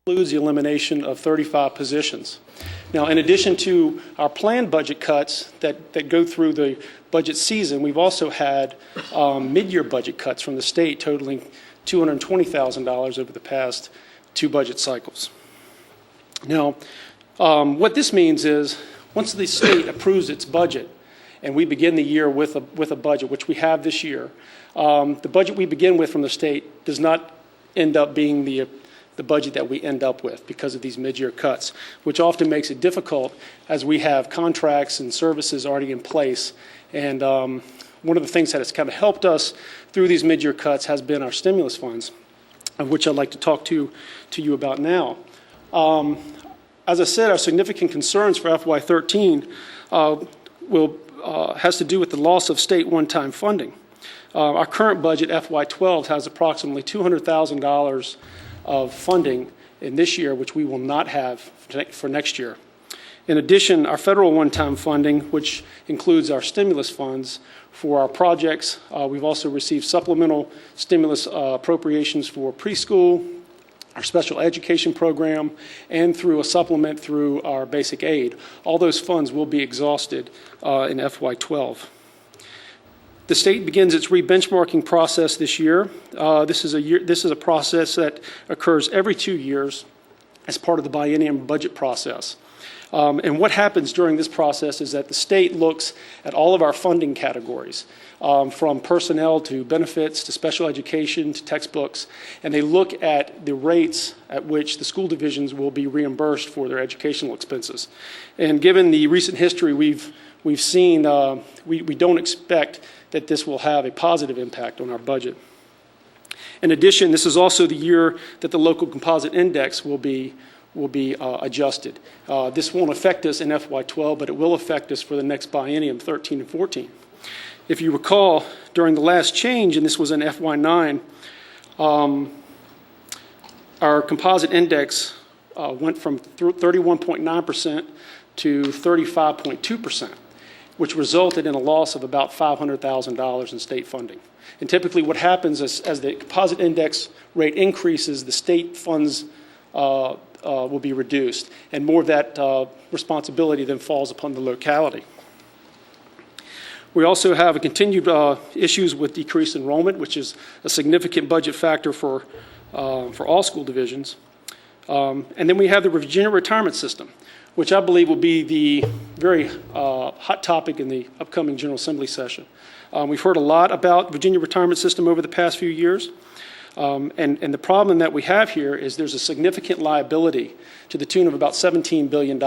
includes the elimination of 35 positions. Now, in addition to our planned budget cuts that go through the budget season, we've also had mid-year budget cuts from the state totaling $220,000 over the past 2 budget cycles. Now, what this means is once the state approves its budget and we begin the year with a budget, which we have this year, the budget we begin with from the state does not end up being the budget that we end up with because of these mid-year cuts, which often makes it difficult as we have contracts and services already in place. And one of the things that has kind of helped us through these mid-year cuts has been our stimulus funds, of which I'd like to talk to you about now. As I said, our significant concerns for FY13 has to do with the loss of state one-time funding. Our current budget, FY12, has approximately $200,000 of funding in this year, which we will not have for next year. In addition, our federal one-time funding, which includes our stimulus funds for our projects, we've also received supplemental stimulus appropriations for preschool, our special education program, and through a supplement through our basic aid. All those funds will be exhausted in FY12. The state begins its re-benchmarking process this year. This is a process that occurs every 2 years as part of the biennium budget process. And what happens during this process is that the state looks at all of our funding categories, from personnel to benefits to special education to textbooks, and they look at the rates at which the school divisions will be reimbursed for their educational expenses. And given the recent history we've seen, we don't expect that this will have a positive impact on our budget. In addition, this is also the year that the local composite index will be adjusted. This won't affect us in FY12, but it will affect us for the next biennium, 13 and 14. If you recall, during the last change, and this was in FY9, our composite index went from 31.9% to 35.2%, which resulted in a loss of about $500,000 in state funding. And typically what happens is, as the composite index rate increases, the state funds will be reduced, and more of that responsibility then falls upon the locality. We also have a continued issues with decreased enrollment, which is a significant budget factor for all school divisions. And then we have the Virginia retirement system, which I believe will be the very hot topic in the upcoming General Assembly session. We've heard a lot about Virginia retirement system over the past few years. And the problem that we have here is there's a significant liability to the tune of about $17 billion.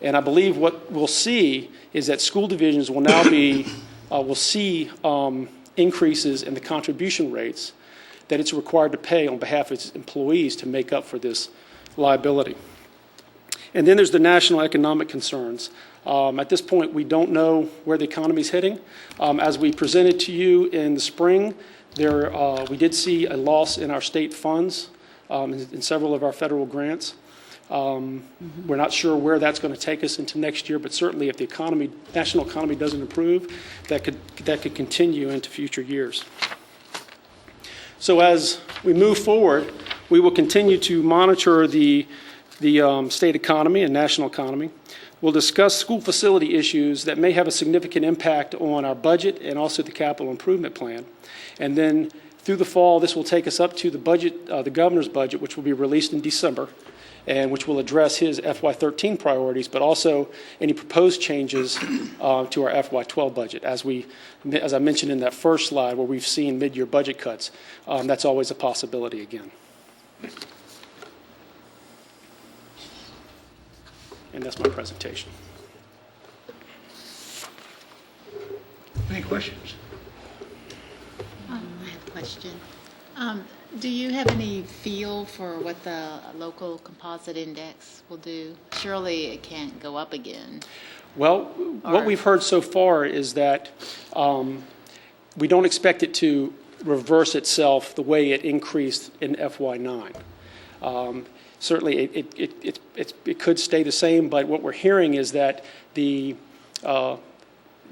And I believe what we'll see is that school divisions will now will see increases in the contribution rates that it's required to pay on behalf of its employees to make up for this liability. And then there's the national economic concerns. At this point, we don't know where the economy is heading. As we presented to you in the spring, we did see a loss in our state funds in several of our federal grants. We're not sure where that's going to take us into next year, but certainly if the national economy doesn't improve, that could continue into future years. So as we move forward, we will continue to monitor the state economy and national economy. We'll discuss school facility issues that may have a significant impact on our budget and also the capital improvement plan. And then through the fall, this will take us up to the budget, the governor's budget, which will be released in December, and which will address his FY13 priorities, but also any proposed changes to our FY12 budget. As I mentioned in that first slide where we've seen mid-year budget cuts, that's always a possibility again. And that's my presentation. Any questions? I have a question. Do you have any feel for what the local composite index will do? Surely it can't go up again. Well, what we've heard so far is that we don't expect it to reverse itself the way it increased in FY9. Certainly, it could stay the same, but what we're hearing is that the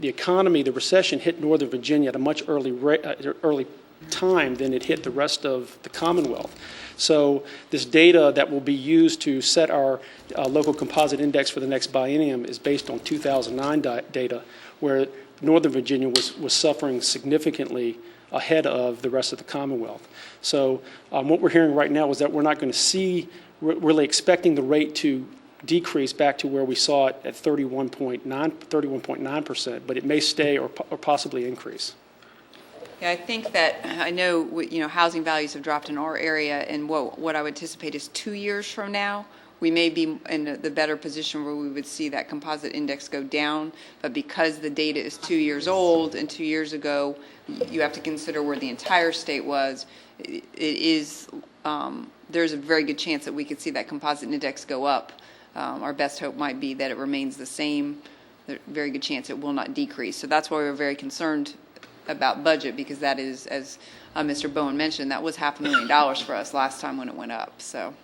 economy, the recession hit Northern Virginia at a much early time than it hit the rest of the Commonwealth. So this data that will be used to set our local composite index for the next biennium is based on 2009 data, where Northern Virginia was suffering significantly ahead of the rest of the Commonwealth. So what we're hearing right now is that we're not going to see, really expecting the rate to decrease back to where we saw it at 31.9%, but it may stay or possibly increase. Yeah, I think that, I know, housing values have dropped in our area, and what I would anticipate is 2 years from now, we may be in the better position where we would see that composite index go down, but because the data is 2 years old, and 2 years ago, you have to consider where the entire state was, there's a very good chance that we could see that composite index go up. Our best hope might be that it remains the same. There's a very good chance it will not decrease. So that's why we're very concerned about budget, because that is, as Mr. Bowen mentioned, that was $500,000 for us last time when it went up. So,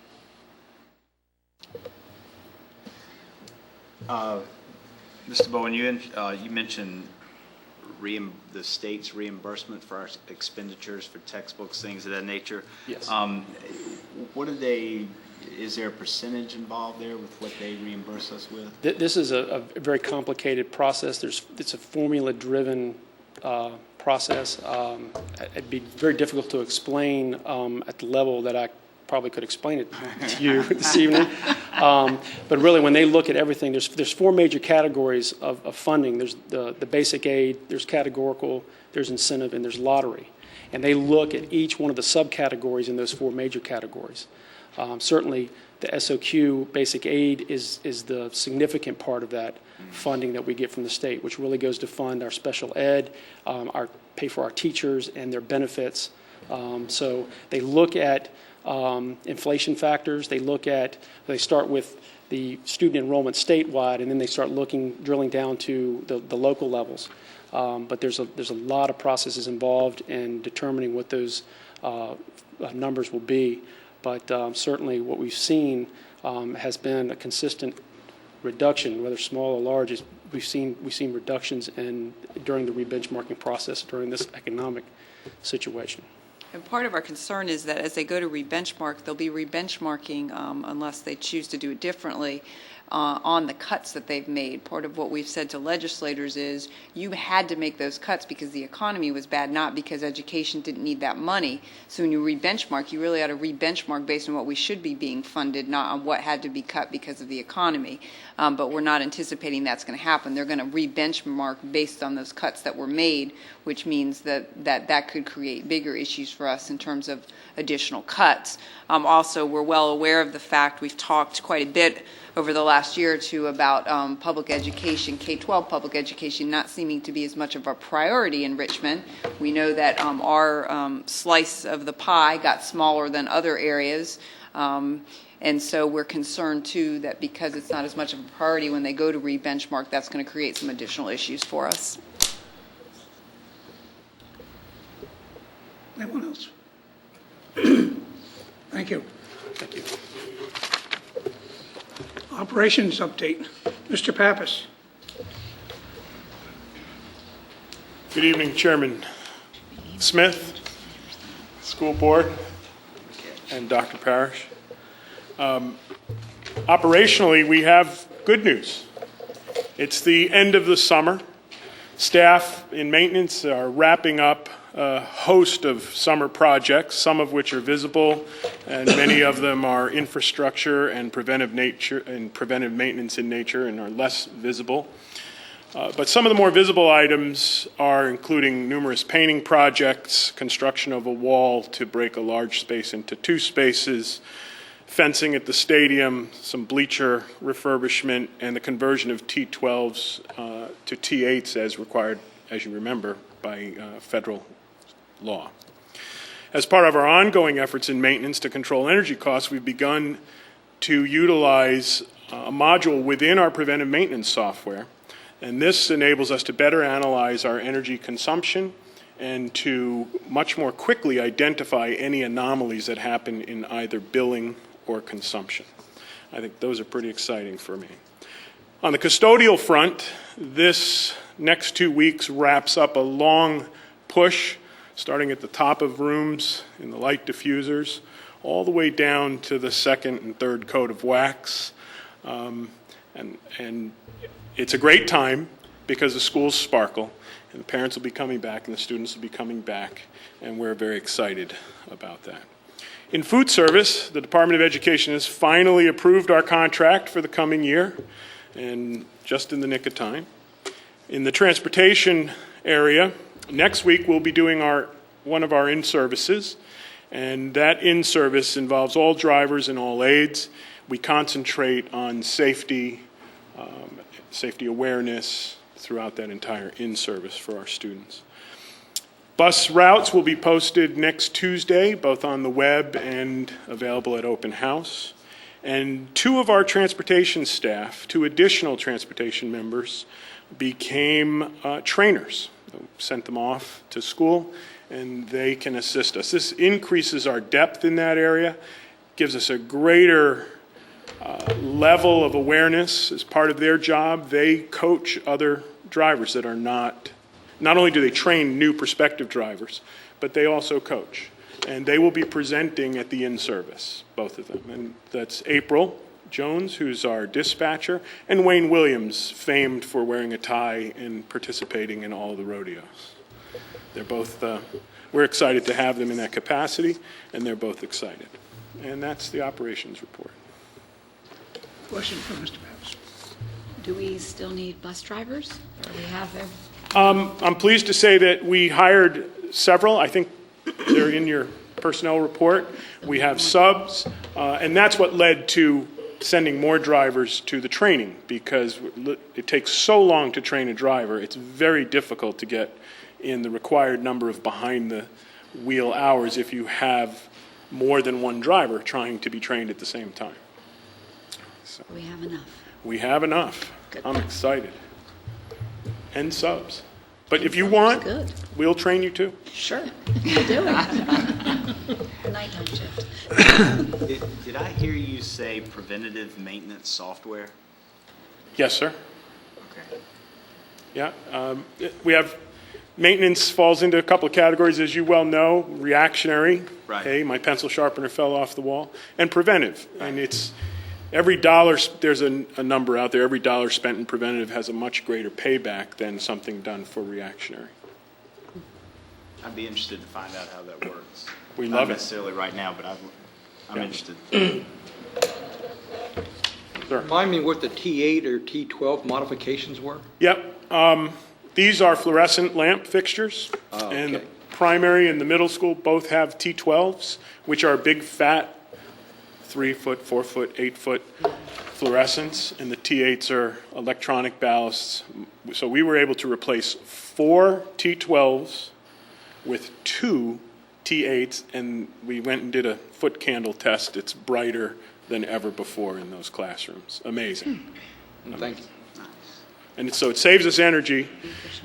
Mr. Bowen, you mentioned the state's reimbursement for our expenditures for textbooks, things of that nature. Yes. Is there a percentage involved there with what they reimburse us with? This is a very complicated process. It's a formula-driven process. It'd be very difficult to explain at the level that I probably could explain it to you this evening. But really, when they look at everything, there's four major categories of funding. There's the basic aid, there's categorical, there's incentive, and there's lottery. And they look at each one of the subcategories in those four major categories. Certainly, the SOQ basic aid is the significant part of that funding that we get from the state, which really goes to fund our special ed, pay for our teachers and their benefits. So they look at inflation factors. They start with the student enrollment statewide, and then they start drilling down to the local levels. But there's a lot of processes involved in determining what those numbers will be. But certainly what we've seen has been a consistent reduction, whether small or large. We've seen reductions during the rebenchmarking process during this economic situation. and part of our concern is that as they go to rebenchmark, they'll be rebenchmarking unless they choose to do it differently. On the cuts that they've made. Part of what we've said to legislators is you had to make those cuts because the economy was bad, not because education didn't need that money. So when you re-benchmark, you really ought to re-benchmark based on what we should be being funded, not on what had to be cut because of the economy. But we're not anticipating that's going to happen. They're going to re-benchmark based on those cuts that were made, which means that could create bigger issues for us in terms of additional cuts. Also, we're well aware of the fact we've talked quite a bit over the last year or two about public education, K-12 public education, not seeming to be as much of a priority in Richmond. We know that our slice of the pie got smaller than other areas. And so we're concerned, too, that because it's not as much of a priority when they go to re-benchmark, that's going to create some additional issues for us. Anyone else? Thank you. Thank you. Operations update. Mr. Pappas. Good evening, Chairman Smith, School Board, and Dr. Parrish. Operationally, we have good news. It's the end of the summer. Staff in maintenance are wrapping up a host of summer projects, some of which are visible, and many of them are infrastructure and preventive maintenance in nature and are less visible. But some of the more visible items are including numerous painting projects, construction of a wall to break a large space into two spaces, fencing at the stadium, some bleacher refurbishment, and the conversion of T12s to T8s as required, as you remember, by federal law. As part of our ongoing efforts in maintenance to control energy costs, we've begun to utilize a module within our preventive maintenance software, and this enables us to better analyze our energy consumption and to much more quickly identify any anomalies that happen in either billing or consumption. I think those are pretty exciting for me. On the custodial front, this next 2 weeks wraps up a long push starting at the top of rooms in the light diffusers, all the way down to the second and third coat of wax. And it's a great time because the schools sparkle, and the parents will be coming back, and the students will be coming back, and we're very excited about that. In food service, the Department of Education has finally approved our contract for the coming year, and just in the nick of time. In the transportation area, next week we'll be doing one of our in-services, and that in-service involves all drivers and all aides. We concentrate on safety, safety awareness throughout that entire in-service for our students. Bus routes will be posted next Tuesday, both on the web and available at open house. And two of our transportation staff, two additional transportation members, became trainers. Sent them off to school, and they can assist us. This increases our depth in that area, gives us a greater level of awareness. As part of their job, they coach other drivers that are not only do they train new prospective drivers, but they also coach. And they will be presenting at the in-service, both of them. And that's April Jones, who's our dispatcher, and Wayne Williams, famed for wearing a tie and participating in all the rodeos. They're both, we're excited to have them in that capacity, and they're both excited. And that's the operations report. Question from Mr. Pappas. Do we still need bus drivers? Or we have them? I'm pleased to say that we hired several. I think they're in your personnel report. We have subs, and that's what led to sending more drivers to the training, because it takes so long to train a driver. It's very difficult to get in the required number of behind-the-wheel hours if you have more than one driver trying to be trained at the same time. So We have enough. we have enough. Good. I'm excited. And subs. But if you want, Good. we'll train you too. Sure. We'll do it. Nighttime shift. Did I hear you say preventative maintenance software? Yes, sir. Okay. Yeah. We have maintenance falls into a couple of categories, as you well know. Reactionary. Right. Hey, my pencil sharpener fell off the wall. And preventive. And it's every dollar, there's a number out there, every dollar spent in preventative has a much greater payback than something done for reactionary. I'd be interested to find out how that works. We Not love it. necessarily right now, but I'm Yeah. interested. Sir. Remind me what the T8 or T12 modifications were? Yep. These are fluorescent lamp fixtures. Oh, And the okay. primary and the middle school both have T12s, which are big, fat, 3-foot, 4-foot, 8-foot fluorescents. And the T8s are electronic ballasts. So we were able to replace 4 T12s with 2 T8s, and we went and did a foot candle test. It's brighter than ever before in those classrooms. Amazing. Thank you. And so it saves us energy.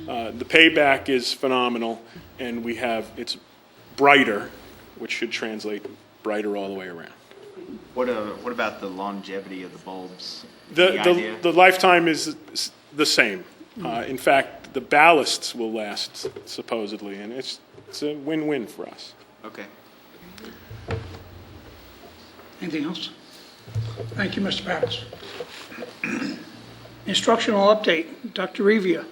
The payback is phenomenal, and it's brighter, which should translate brighter all the way around. What about the longevity of the bulbs? Any The idea? lifetime is the same. In fact, the ballasts will last supposedly, and it's a win-win for us. Okay. Anything else? Thank you, Mr. Pappas. Instructional update, Dr. Revia.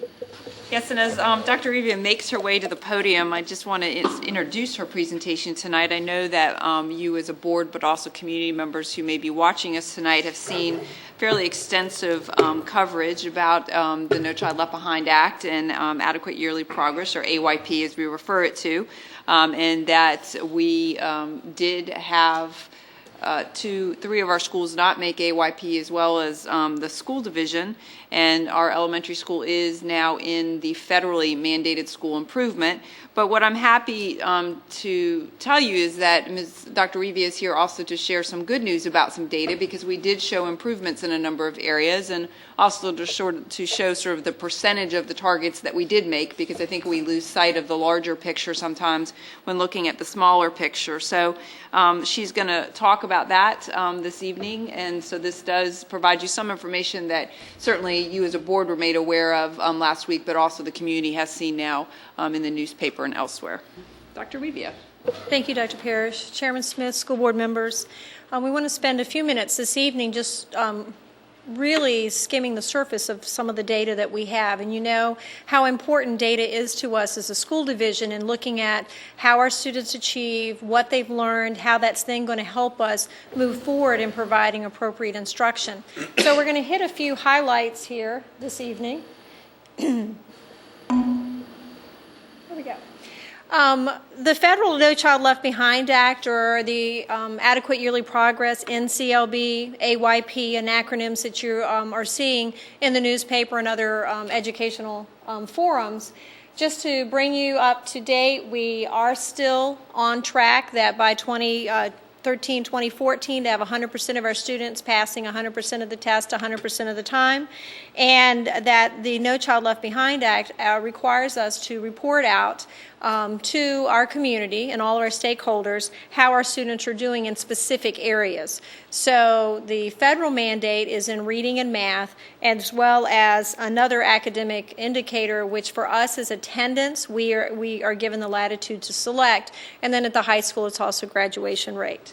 Yes, and as Dr. Revia makes her way to the podium, I just want to introduce her presentation tonight. I know that you as a board, but also community members who may be watching us tonight, have seen fairly extensive coverage about the No Child Left Behind Act and Adequate Yearly Progress, or AYP as we refer it to, and that we did have 3 of our schools not make AYP, as well as the school division, and our elementary school is now in the federally mandated school improvement. But what I'm happy to tell you is that Dr. Revia is here also to share some good news about some data, because we did show improvements in a number of areas, and also to show sort of the percentage of the targets that we did make, because I think we lose sight of the larger picture sometimes when looking at the smaller picture. So she's going to talk about that this evening, and so this does provide you some information that certainly you as a board were made aware of last week, but also the community has seen now in the newspaper and elsewhere. Dr. Revia. Thank you, Dr. Parrish. Chairman Smith, school board members. We want to spend a few minutes this evening just really skimming the surface of some of the data that we have. And you know how important data is to us as a school division in looking at how our students achieve, what they've learned, how that's then going to help us move forward in providing appropriate instruction. So we're going to hit a few highlights here this evening. Here we go. The federal No Child Left Behind Act, or the Adequate Yearly Progress, NCLB, AYP, and acronyms that you are seeing in the newspaper and other educational forums. Just to bring you up to date, we are still on track that by 2013, 2014 to have 100% of our students passing 100% of the test 100% of the time, and that the No Child Left Behind Act requires us to report out to our community and all of our stakeholders how our students are doing in specific areas. So the federal mandate is in reading and math, as well as another academic indicator, which for us is attendance. We are given the latitude to select, and then at the high school it's also graduation rate.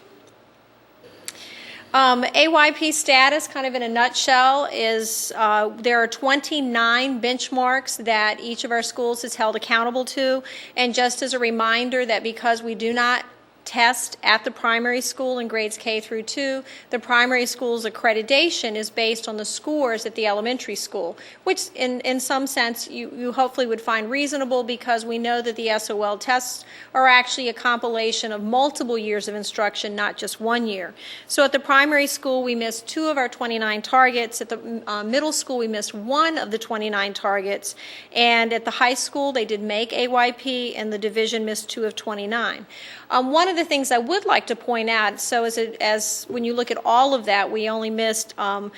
AYP status, kind of in a nutshell, is there are 29 benchmarks that each of our schools is held accountable to. And just as a reminder that because we do not test at the primary school in grades K through 2, the primary school's accreditation is based on the scores at the elementary school, which in some sense you hopefully would find reasonable, because we know that the SOL tests are actually a compilation of multiple years of instruction, not just 1 year. So at the primary school we missed 2 of our 29 targets, at the middle school we missed 1 of the 29 targets, and at the high school they did make AYP and the division missed 2 of 29. One of the things I would like to point out, so as when you look at all of that, we only missed 5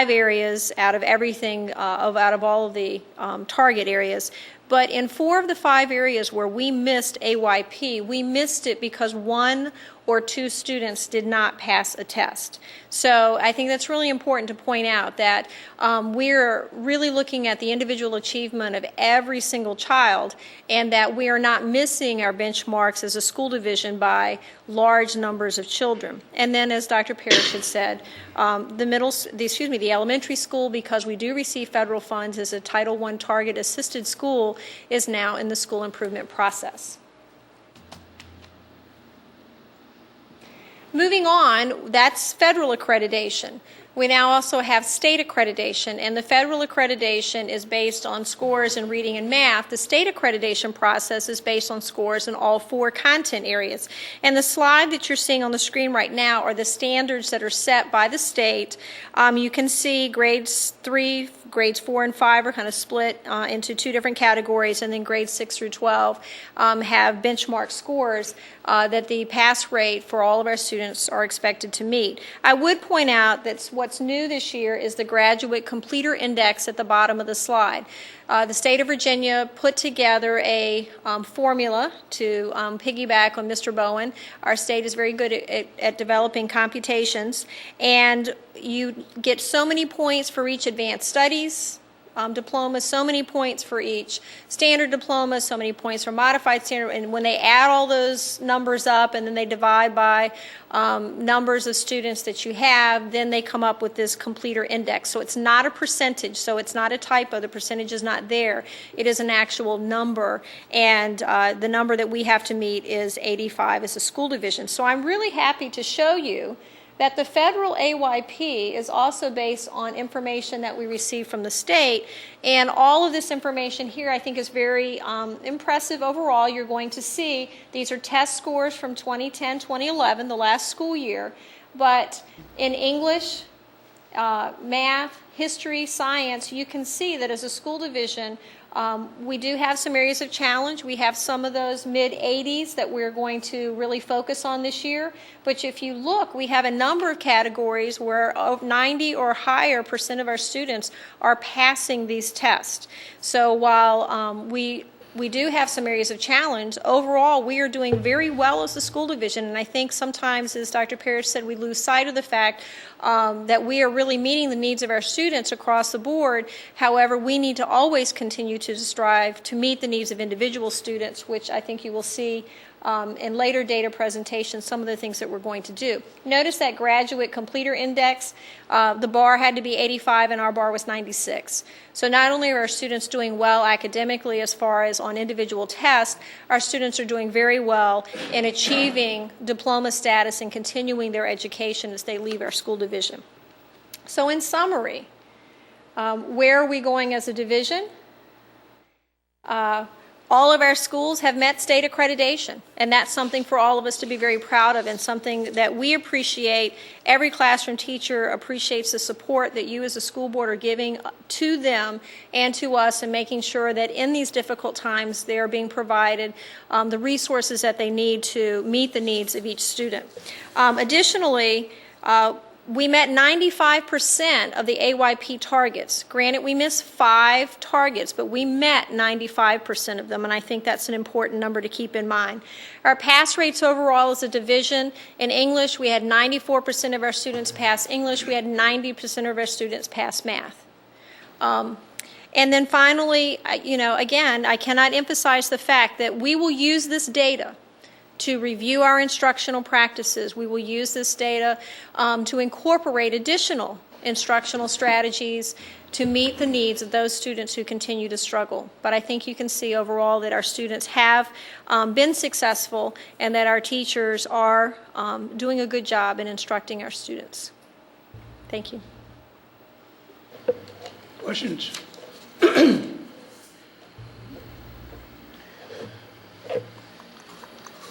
areas out of everything, out of all of the target areas. But in 4 of the 5 areas where we missed AYP, we missed it because 1 or 2 students did not pass a test. So I think that's really important to point out that we're really looking at the individual achievement of every single child, and that we are not missing our benchmarks as a school division by large numbers of children. And then, as Dr. Parrish had said, the elementary school, because we do receive federal funds as a Title I target assisted school, is now in the school improvement process. Moving on, that's federal accreditation. We now also have state accreditation, and the federal accreditation is based on scores in reading and math. The state accreditation process is based on scores in all 4 content areas. And the slide that you're seeing on the screen right now are the standards that are set by the state. You can see grades 3, grades 4 and 5 are kind of split into 2 different categories, and then grades 6 through 12 have benchmark scores that the pass rate for all of our students are expected to meet. I would point out that what's new this year is the graduate completer index at the bottom of the slide. The state of Virginia put together a formula to piggyback on Mr. Bowen. Our state is very good at developing computations, and you get so many points for each advanced studies diploma, so many points for each standard diploma, so many points for modified standard, and when they add all those numbers up and then they divide by numbers of students that you have, then they come up with this completer index. So it's not a percentage, so it's not a typo, the percentage is not there, it is an actual number, and the number that we have to meet is 85 as a school division. So I'm really happy to show you that the federal AYP is also based on information that we receive from the state, and all of this information here I think is very impressive overall. You're going to see these are test scores from 2010, 2011, the last school year, but in English, math, history, science, you can see that as a school division we do have some areas of challenge. We have some of those mid-80s that we're going to really focus on this year. But if you look, we have a number of categories where 90 or higher % of our students are passing these tests. So while we we do have some areas of challenge. Overall, we are doing very well as a school division, and I think sometimes, as Dr. Parrish said, we lose sight of the fact that we are really meeting the needs of our students across the board. However, we need to always continue to strive to meet the needs of individual students, which I think you will see in later data presentations, some of the things that we're going to do. Notice that graduate completer index, the bar had to be 85 and our bar was 96. So not only are our students doing well academically as far as on individual tests, our students are doing very well in achieving diploma status and continuing their education as they leave our school division. So in summary, where are we going as a division? All of our schools have met state accreditation, and that's something for all of us to be very proud of and something that we appreciate. Every classroom teacher appreciates the support that you as a school board are giving to them and to us, and making sure that in these difficult times they are being provided the resources that they need to meet the needs of each student. Additionally, we met 95% of the AYP targets. Granted, we missed 5 targets, but we met 95% of them, and I think that's an important number to keep in mind. Our pass rates overall as a division, in English, we had 94% of our students pass English. We had 90% of our students pass math. And then finally, again, I cannot emphasize the fact that we will use this data to review our instructional practices. We will use this data to incorporate additional instructional strategies to meet the needs of those students who continue to struggle. But I think you can see overall that our students have been successful and that our teachers are doing a good job in instructing our students. Thank you. Questions?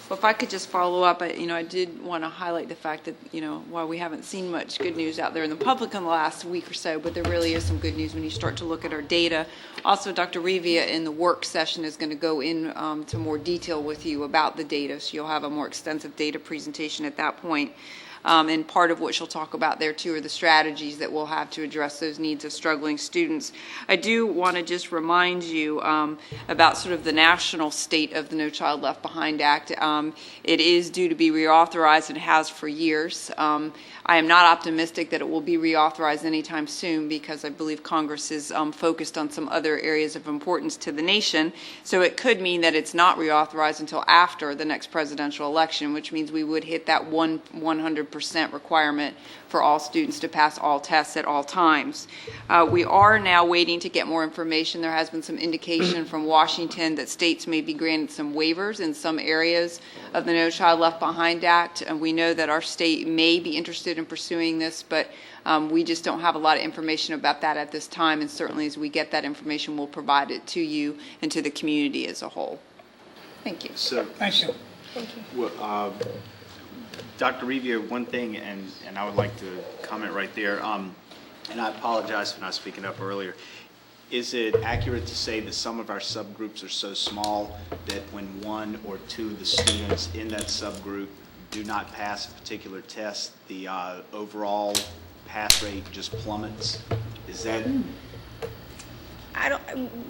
Well, if I could just follow up, I did want to highlight the fact that, while we haven't seen much good news out there in the public in the last week or so, but there really is some good news when you start to look at our data. Also, Dr. Revia in the work session is going to go into more detail with you about the data, so you'll have a more extensive data presentation at that point. And part of what she'll talk about there, too, are the strategies that we'll have to address those needs of struggling students. I do want to just remind you about sort of the national state of the No Child Left Behind Act. It is due to be reauthorized and has for years. I am not optimistic that it will be reauthorized anytime soon because I believe Congress is focused on some other areas of importance to the nation. So it could mean that it's not reauthorized until after the next presidential election, which means we would hit that 100% requirement for all students to pass all tests at all times. We are now waiting to get more information. There has been some indication from Washington that states may be granted some waivers in some areas of the No Child Left Behind Act, and we know that our state may be interested in pursuing this, but we just don't have a lot of information about that at this time, and certainly as we get that information, we'll provide it to you and to the community as a whole. Thank you. So, Thank you. well, Dr. Revia, one thing, and I would like to comment right there, and I apologize for not speaking up earlier. Is it accurate to say that some of our subgroups are so small that when 1 or 2 of the students in that subgroup do not pass a particular test, the overall pass rate just plummets? Is that...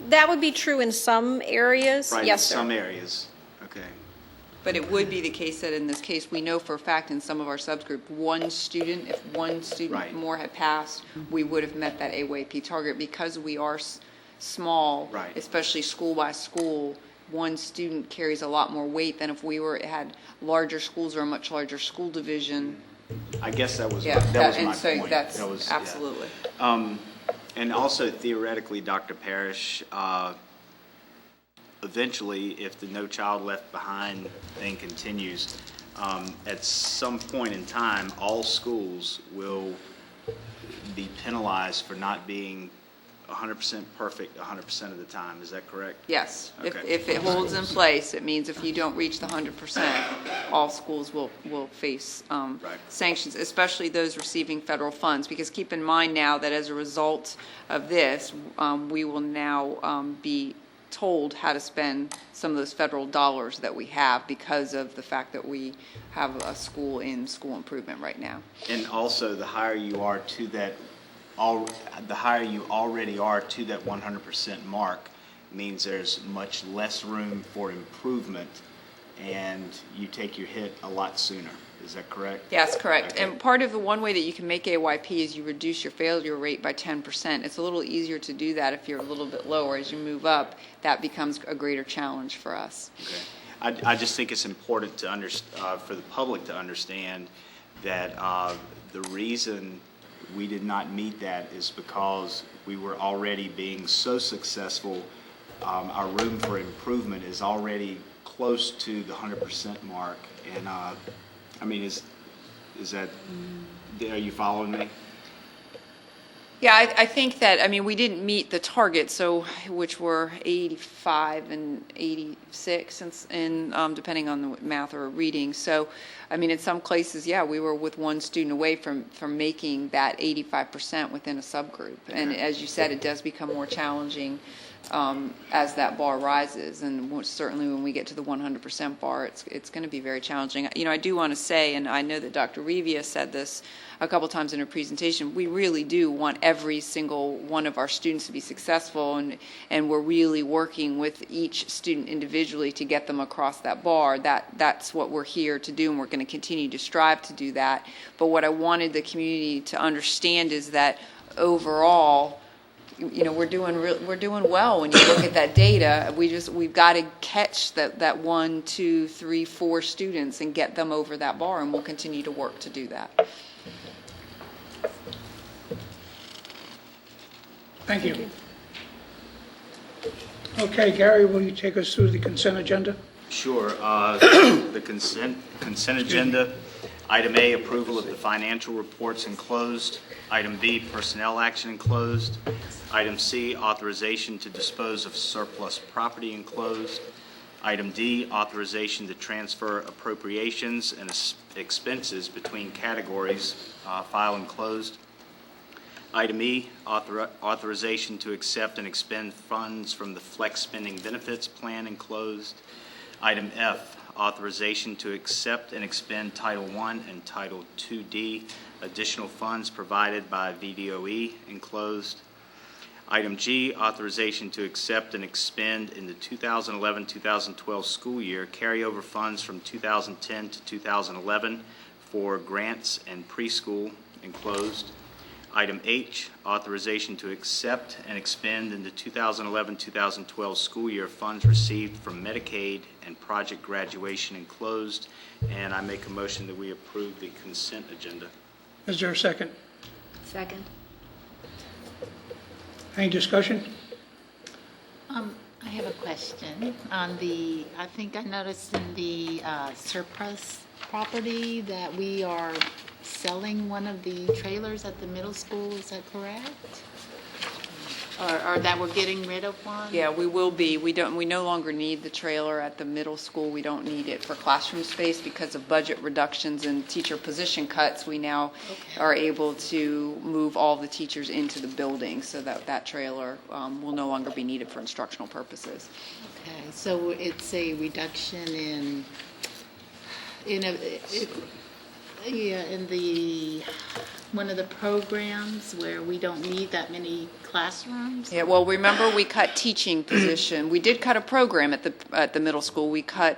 That would be true in some areas. Right, yes, in sir. some areas. Okay. But it would be the case that in this case, we know for a fact in some of our subgroup, if one student Right. more had passed, we would have met that AYP target. Because we are small, Right. especially school by school, one student carries a lot more weight than if we had larger schools or a much larger school division. I guess that was Yeah, my so point. that's That was, absolutely. Yeah. And also theoretically, Dr. Parrish, eventually, if the No Child Left Behind thing continues, at some point in time, all schools will be penalized for not being 100% perfect 100% of the time. Is that correct? Yes. Okay. If it holds in place, it means if you don't reach the 100%, all schools will face sanctions, especially those receiving federal funds. Because keep in mind now that as a result of this, we will now be told how to spend some of those federal dollars that we have because of the fact that we have a school in school improvement right now. And also, the higher you are to that, the higher you already are to that 100% mark, means there's much less room for improvement, and you take your hit a lot sooner. Is that correct? Yes, correct. Okay. And part of the one way that you can make AYP is you reduce your failure rate by 10%. It's a little easier to do that if you're a little bit lower. As you move up, that becomes a greater challenge for us. Okay. I just think it's important to for the public to understand that the reason we did not meet that is because we were already being so successful. Our room for improvement is already close to the 100% mark, and I mean, is that, are you following me? Yeah, I think that, I mean, we didn't meet the target, so, which were 85 and 86, and depending on the math or reading. So, I mean, in some places, yeah, we were with one student away from making that 85% within a subgroup. And as you said, it does become more challenging as that bar rises, and certainly when we get to the 100% bar, it's going to be very challenging. You know, I do want to say, and I know that Dr. Rivia said this a couple times in her presentation, we really do want every single one of our students to be successful, and we're really working with each student individually to get them across that bar. That's what we're here to do, and we're going to continue to strive to do that. But what I wanted the community to understand is that overall, you know, we're doing well when you look at that data. We've got to catch that 1, 2, 3, 4 students and get them over that bar, and we'll continue to work to do that. Thank you. Okay, Gary, will you take us through the consent agenda? Sure. The consent agenda. Item A, approval of the financial reports enclosed. Item B, personnel action enclosed. Item C, authorization to dispose of surplus property enclosed. Item D, authorization to transfer appropriations and expenses between categories, file enclosed. Item E, authorization to accept and expend funds from the Flex Spending Benefits Plan enclosed. Item F, authorization to accept and expend Title I and Title IID additional funds provided by VDOE enclosed. Item G, authorization to accept and expend in the 2011-2012 school year carryover funds from 2010 to 2011 for grants and preschool enclosed. Item H, authorization to accept and expend in the 2011-2012 school year funds received from Medicaid and project graduation enclosed. And I make a motion that we approve the consent agenda. Is there a second? Second. Any discussion? I have a question on I think I noticed in the surplus property that we are selling one of the trailers at the middle school. Is that correct? Or that we're getting rid of one? Yeah, we will be. We no longer need the trailer at the middle school. We don't need it for classroom space because of budget reductions and teacher position cuts. We now are able to move all the teachers into the building so that trailer will no longer be needed for instructional purposes. Okay, so it's a reduction in the one of the programs where we don't need that many classrooms? Yeah, well, remember we cut teaching position. We did cut a program at the middle school. We cut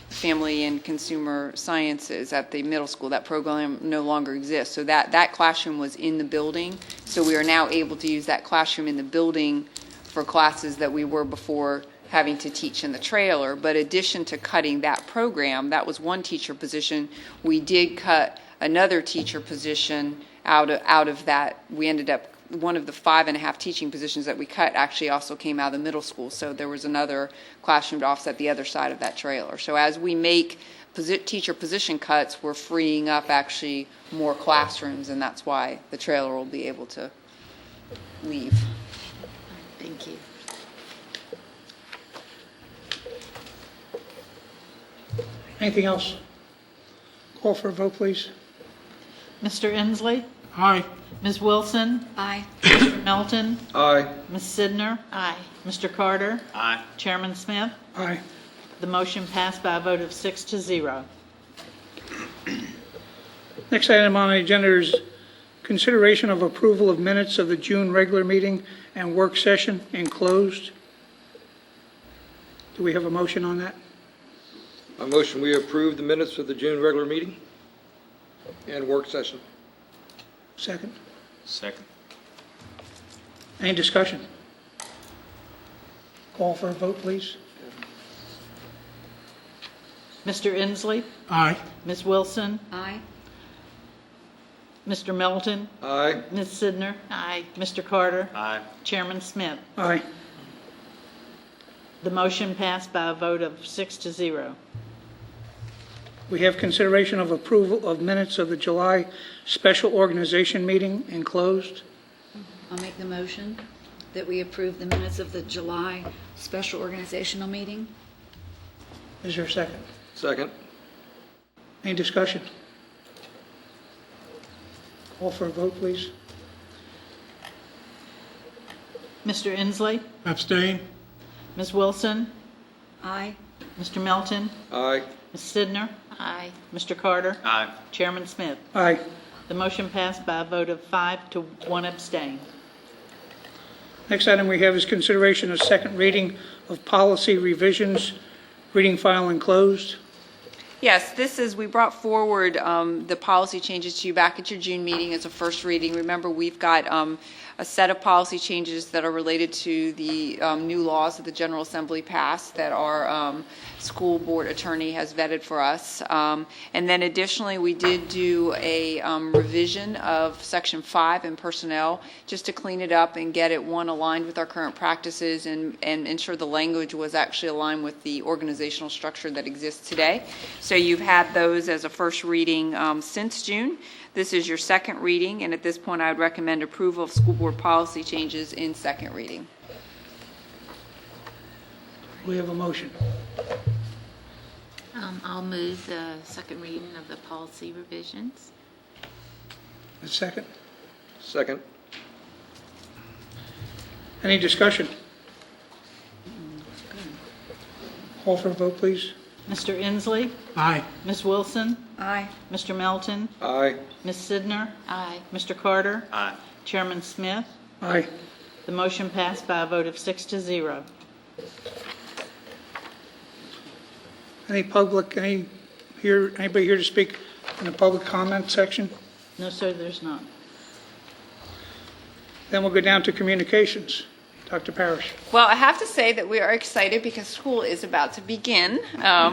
family and consumer sciences at the middle school. That program no longer exists. So that classroom was in the building. So we are now able to use that classroom in the building for classes that we were before having to teach in the trailer. But in addition to cutting that program, that was one teacher position, we did cut another teacher position out of that. We ended up, one of the 5.5 teaching positions that we cut actually also came out of the middle school. So there was another classroom to offset the other side of that trailer. So as we make teacher position cuts, we're freeing up actually more classrooms, and that's why the trailer will be able to leave. Thank you. Anything else? Call for a vote, please. Mr. Inslee? Aye. Ms. Wilson? Aye. Mr. Melton? Aye. Ms. Sidner? Aye. Mr. Carter? Aye. Chairman Smith? Aye. The motion passed by a vote of 6-0. Next item on the agenda is consideration of approval of minutes of the June regular meeting and work session enclosed. Do we have a motion on that? I motion we approve the minutes of the June regular meeting and work session. Second? Second. Any discussion? Call for a vote, please. Mr. Inslee? Aye. Ms. Wilson? Aye. Mr. Melton? Aye. Ms. Sidner? Aye. Mr. Carter? Aye. Chairman Smith? Aye. The motion passed by a vote of 6-0. We have consideration of approval of minutes of the July special organization meeting enclosed. I'll make the motion that we approve the minutes of the July special organizational meeting. Is there a second? Second. Any discussion? Call for a vote, please. Mr. Inslee? Abstain. Ms. Wilson? Aye. Mr. Melton? Aye. Ms. Sidner? Aye. Mr. Carter? Aye. Chairman Smith? Aye. The motion passed by a vote of 5 to 1 abstain. Next item we have is consideration of second reading of policy revisions. Reading file enclosed. Yes, we brought forward the policy changes to you back at your June meeting as a first reading. Remember, we've got a set of policy changes that are related to the new laws that the General Assembly passed that our school board attorney has vetted for us. And then additionally, we did do a revision of Section 5 in personnel just to clean it up and get it, one, aligned with our current practices and ensure the language was actually aligned with the organizational structure that exists today. So you've had those as a first reading since June. This is your second reading, and at this point, I would recommend approval of school board policy changes in second reading. We have a motion. I'll move the second reading of the policy revisions. A second. Second. Any discussion? Call for a vote, please. Mr. Inslee? Aye. Ms. Wilson? Aye. Mr. Melton? Aye. Ms. Sidner? Aye. Mr. Carter? Aye. Chairman Smith? Aye. The motion passed by a vote of 6-0. Anybody here to speak in the public comment section? No, sir, there's not. Then we'll go down to communications. Dr. Parrish. Well, I have to say that we are excited because school is about to begin.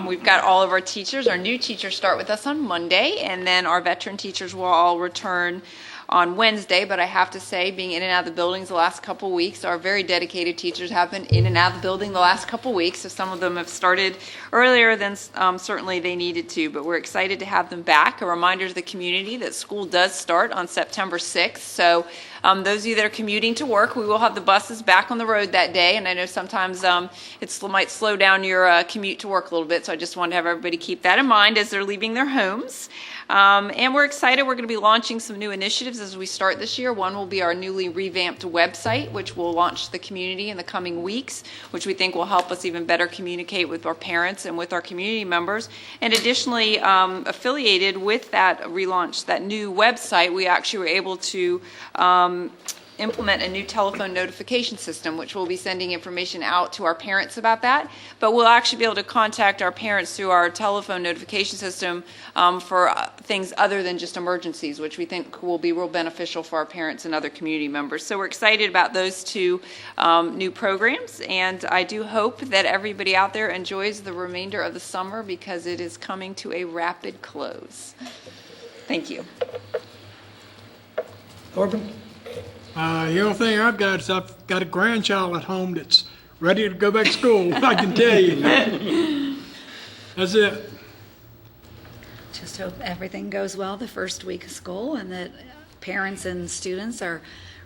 We've got all of our teachers. Our new teachers start with us on Monday, and then our veteran teachers will all return on Wednesday. But I have to say, being in and out of the buildings the last couple weeks, our very dedicated teachers have been in and out of the building the last couple weeks. So some of them have started earlier than certainly they needed to. But we're excited to have them back. A reminder to the community that school does start on September 6th. So those of you that are commuting to work, we will have the buses back on the road that day. And I know sometimes it might slow down your commute to work a little bit. So I just wanted to have everybody keep that in mind as they're leaving their homes. And we're excited. We're going to be launching some new initiatives as we start this year. One will be our newly revamped website, which will launch to the community in the coming weeks, which we think will help us even better communicate with our parents and with our community members. And additionally, affiliated with that relaunch, that new website, we actually were able to implement a new telephone notification system, which will be sending information out to our parents about that. But we'll actually be able to contact our parents through our telephone notification system for things other than just emergencies, which we think will be real beneficial for our parents and other community members. So we're excited about those two new programs, and I do hope that everybody out there enjoys the remainder of the summer because it is coming to a rapid close. Thank you. Corbin? The only thing I've got is I've got a grandchild at home that's ready to go back to school, I can tell you. That's it. Just hope everything goes well the first week of school and that parents and students are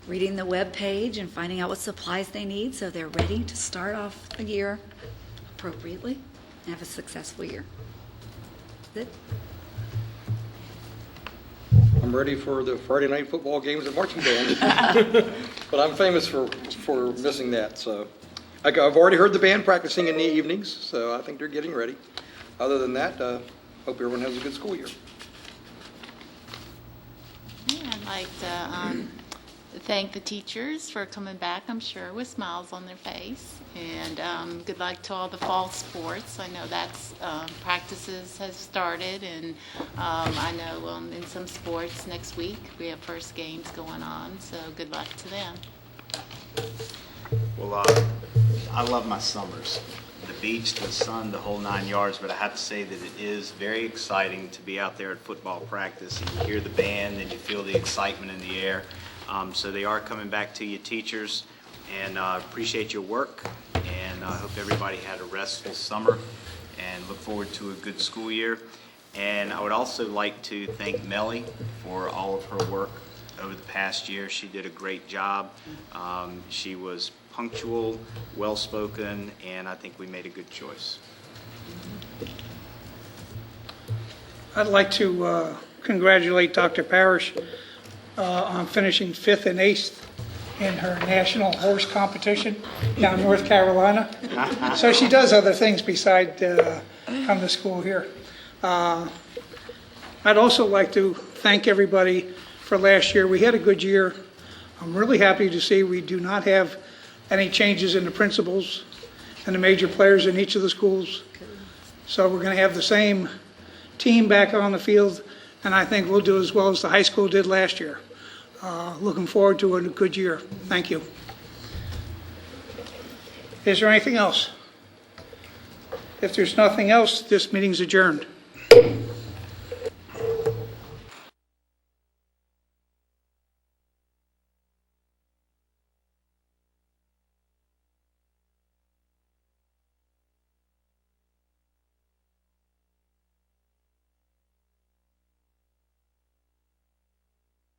reading the web page and finding out what supplies they need so they're ready to start off a year appropriately and have a successful year. That's it. I'm ready for the Friday night football games and marching band. But I'm famous for missing that, so. I've already heard the band practicing in the evenings, so I think they're getting ready. Other than that, hope everyone has a good school year. Yeah, I'd like to thank the teachers for coming back, I'm sure, with smiles on their face. And good luck to all the fall sports. I know that's practices has started, and I know in some sports next week we have first games going on, so good luck to them. Well, I love my summers. The beach, the sun, the whole 9 yards, but I have to say that it is very exciting to be out there at football practice and you hear the band and you feel the excitement in the air. So they are coming back to you, teachers, and appreciate your work, and I hope everybody had a restful summer and look forward to a good school year. And I would also like to thank Melly for all of her work over the past year. She did a great job. She was punctual, well-spoken, and I think we made a good choice. I'd like to congratulate Dr. Parrish on finishing 5th and 8th in her national horse competition down in North Carolina. So she does other things beside come to school here. I'd also like to thank everybody for last year. We had a good year. I'm really happy to see we do not have any changes in the principals and the major players in each of the schools. So we're going to have the same team back on the field, and I think we'll do as well as the high school did last year. Looking forward to a good year. Thank you. Is there anything else? If there's nothing else, this meeting's adjourned.